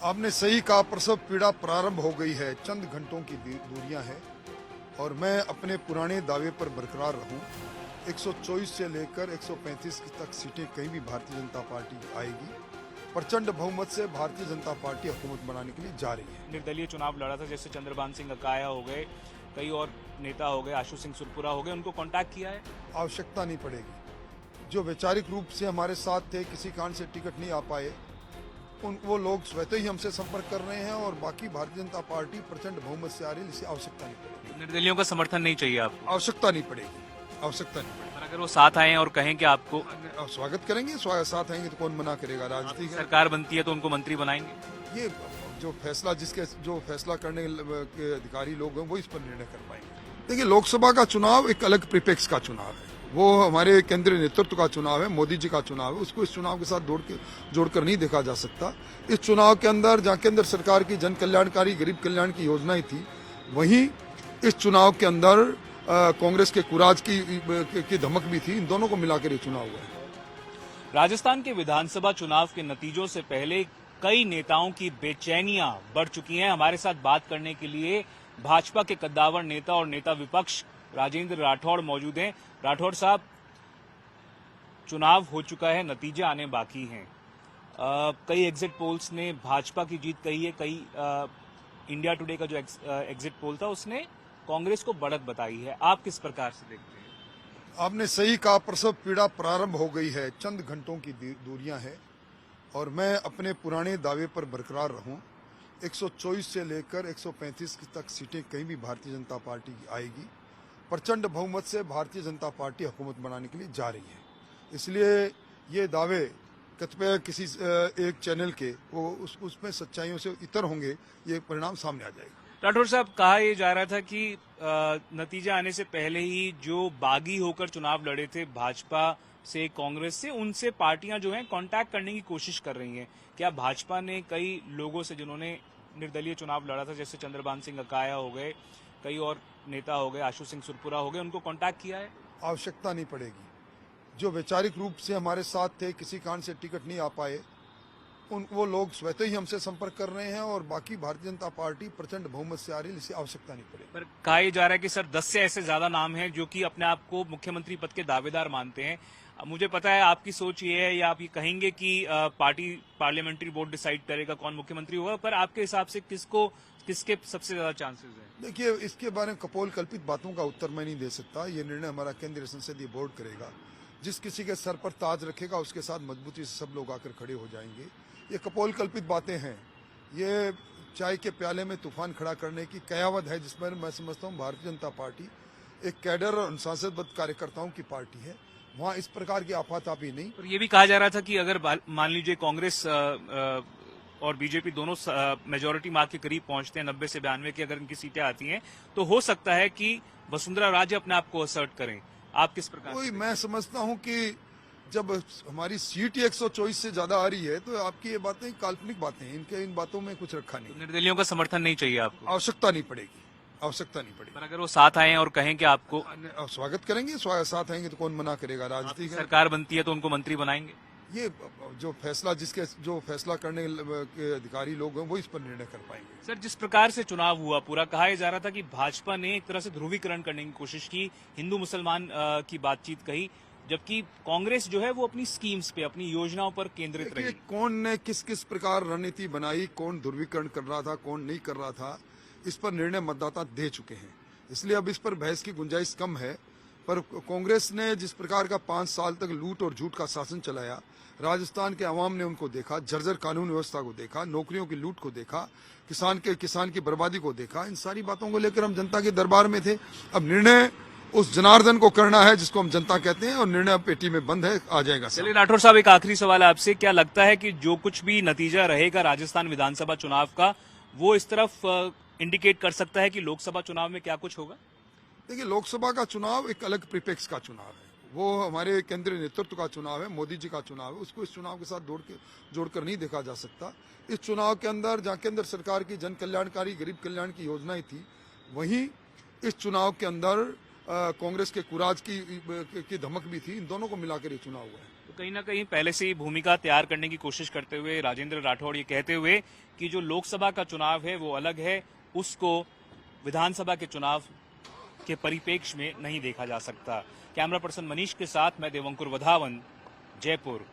आपने सही कहा, प्रसव पीड़ा प्रारंभ हो गई है। चंद घंटों की दूरियां हैं और मैं अपने पुराने दावे पर बरकरार रहूं। 124 से लेकर 135 तक सीटें कहीं भी भारतीय जनता पार्टी आएगी। प्रचंड बहुमत से भारतीय जनता पार्टी हुकूमत बनाने के लिए जा रही है। निर्दलीय चुनाव लड़ा था, जैसे चंद्रभान सिंह अकाया हो गए, कई और नेता हो गए, आशु सिंह सुरपुरा हो गए, उनको कांटेक्ट किया है? आवश्यकता नहीं पड़ेगी। जो वैचारिक रूप से हमारे साथ थे, किसी कारण से टिकट नहीं आ पाए, वो लोग स्वतः ही हमसे संपर्क कर रहे हैं और बाकी भारतीय जनता पार्टी प्रचंड बहुमत से आ रही है, इसलिए आवश्यकता नहीं पड़ेगी। निर्दलियों का समर्थन नहीं चाहिए आपको? आवश्यकता नहीं पड़ेगी, आवश्यकता नहीं पड़ेगी। पर अगर वो साथ आए और कहें कि आपको स्वागत करेंगे, साथ आएंगे तो कौन मना करेगा। राजनीति सरकार बनती है तो उनको मंत्री बनाएंगे? ये जो फैसला करने के अधिकारी लोग हैं वो इस पर निर्णय कर पाएंगे। देखिए, लोकसभा का चुनाव एक अलग परिप्रेक्ष्य का चुनाव है, वो हमारे केंद्रीय नेतृत्व का चुनाव है, मोदी जी का चुनाव है। उसको इस चुनाव के साथ जोड़कर नहीं देखा जा सकता। इस चुनाव के अंदर जहाँ केंद्र सरकार की जन कल्याणकारी गरीब कल्याण की योजनाएं थी, वहीं इस चुनाव के अंदर कांग्रेस के कुराज की धमक भी थी। इन दोनों को मिलाकर ये चुनाव हुआ है। राजस्थान के विधानसभा चुनाव के नतीजों से पहले कई नेताओं की बेचैनियां बढ़ चुकी हैं। हमारे साथ बात करने के लिए भाजपा के कद्दावर नेता और नेता विपक्ष राजेंद्र राठौड़ मौजूद हैं। राठौड़ साहब, चुनाव हो चुका है, नतीजे आने बाकी हैं। कई एग्जिट पोल्स ने भाजपा की जीत कही है, कई इंडिया टुडे का जो एग्जिट पोल था उसने कांग्रेस को बढ़त बताई है। आप किस प्रकार से देखते हैं? आपने सही कहा, प्रसव पीड़ा प्रारंभ हो गई है। चंद घंटों की दूरियां हैं और मैं अपने पुराने दावे पर बरकरार रहूं। 124 से लेकर 135 तक सीटें कहीं भी भारतीय जनता पार्टी आएगी। प्रचंड बहुमत से भारतीय जनता पार्टी हुकूमत बनाने के लिए जा रही है। इसलिए ये दावे कतिपय किसी एक चैनल के वो उसमें सच्चाइयों से इतर होंगे, ये परिणाम सामने आ जाएगा। राठौड़ साहब, कहा यह जा रहा था कि नतीजे आने से पहले ही जो बागी होकर चुनाव लड़े थे भाजपा से, कांग्रेस से, उनसे पार्टियां जो हैं कांटेक्ट करने की कोशिश कर रही हैं। क्या भाजपा ने कई लोगों से जिन्होंने निर्दलीय चुनाव लड़ा था, जैसे चंद्रभान सिंह अकाया हो गए, कई और नेता हो गए, आशु सिंह सुरपुरा हो गए, उनको कांटेक्ट किया है? आवश्यकता नहीं पड़ेगी। जो वैचारिक रूप से हमारे साथ थे, किसी कारण से टिकट नहीं आ पाए, वो लोग स्वतः ही हमसे संपर्क कर रहे हैं और बाकी भारतीय जनता पार्टी प्रचंड बहुमत से आ रही है, इसलिए आवश्यकता नहीं पड़ेगी। पर कहा यह जा रहा है कि सर 10 से ऐसे ज्यादा नाम हैं जो कि अपने आप को मुख्यमंत्री पद के दावेदार मानते हैं। मुझे पता है आपकी सोच ये है, या आप ये कहेंगे कि पार्टी पार्लियामेंट्री बोर्ड डिसाइड करेगा कौन मुख्यमंत्री होगा, पर आपके हिसाब से किसके सबसे ज्यादा चांसेस हैं? देखिए, इसके बारे में कपोल कल्पित बातों का उत्तर मैं नहीं दे सकता। ये निर्णय हमारा केंद्रीय संसदीय बोर्ड करेगा। जिस किसी के सर पर ताज रखेगा उसके साथ मजबूती से सब लोग आकर खड़े हो जाएंगे। ये कपोल कल्पित बातें हैं। ये चाय के प्याले में तूफान खड़ा करने की कयावत है, जिसमें मैं समझता हूँ भारतीय जनता पार्टी एक कैडर और अनुशासनबद्ध कार्यकर्ताओं की पार्टी है। वहाँ इस प्रकार की आफाताफी नहीं। और ये भी कहा जा रहा था कि अगर मान लीजिए कांग्रेस और बीजेपी दोनों मेजोरिटी मार्क के करीब पहुंचते हैं, 90 से 92 की अगर इनकी सीटें आती हैं, तो हो सकता है कि वसुंधरा राजे अपने आप को असर्ट करें। आप किस प्रकार? मैं समझता हूं कि जब हमारी सीट 124 से ज्यादा आ रही है तो आपकी ये बातें काल्पनिक बातें हैं, इन बातों में कुछ रखा नहीं। निर्दलियों का समर्थन नहीं चाहिए आपको? आवश्यकता नहीं पड़ेगी, आवश्यकता नहीं पड़ेगी। पर अगर वो साथ आए और कहें कि आपको स्वागत करेंगे, साथ आएंगे तो कौन मना करेगा। राजनीति सरकार बनती है तो उनको मंत्री बनाएंगे? ये जो फैसला करने के अधिकारी लोग हैं वो इस पर निर्णय कर पाएंगे। सर, जिस प्रकार से चुनाव हुआ पूरा, कहा जा रहा था कि भाजपा ने एक तरह से ध्रुवीकरण करने की कोशिश की, हिंदू मुसलमान की बातचीत कही, जबकि कांग्रेस जो है वो अपनी स्कीम्स पे, अपनी योजनाओं पर केंद्रित रही। कौन ने किस प्रकार रणनीति बनाई, कौन ध्रुवीकरण कर रहा था, कौन नहीं कर रहा था, इस पर निर्णय मतदाता दे चुके हैं। इसलिए अब इस पर बहस की गुंजाइश कम है। पर कांग्रेस ने जिस प्रकार का 5 साल तक लूट और झूठ का शासन चलाया, राजस्थान के अवाम ने उनको देखा, जर्जर कानून व्यवस्था को देखा, नौकरियों की लूट को देखा, किसान की बर्बादी को देखा, इन सारी बातों को लेकर हम जनता के दरबार में थे। अब निर्णय उस जनार्दन को करना है जिसको हम जनता कहते हैं, और निर्णय अब पेटी में बंद है, आ जाएगा। चलिए राठौर साहब, एक आखिरी सवाल है आपसे। क्या लगता है कि जो कुछ भी नतीजा रहेगा राजस्थान विधानसभा चुनाव का, वो इस तरफ इंडिकेट कर सकता है कि लोकसभा चुनाव में क्या कुछ होगा? देखिए, लोकसभा का चुनाव एक अलग परिप्रेक्ष्य का चुनाव है, वो हमारे केंद्रीय नेतृत्व का चुनाव है, मोदी जी का चुनाव है। उसको इस चुनाव के साथ जोड़कर नहीं देखा जा सकता। इस चुनाव के अंदर जहाँ केंद्र सरकार की जन कल्याणकारी गरीब कल्याण की योजनाएं थी, वहीं इस चुनाव के अंदर कांग्रेस के कुराज की धमक भी थी। इन दोनों को मिलाकर ये चुनाव हुआ है। कहीं ना कहीं पहले से ही भूमिका तैयार करने की कोशिश करते हुए राजेंद्र राठौड़ ये कहते हुए कि जो लोकसभा का चुनाव है वो अलग है, उसको विधानसभा के चुनाव के परिप्रेक्ष्य में नहीं देखा जा सकता। कैमरा पर्सन मनीष के साथ मैं देवंकुर वधावन, जयपुर।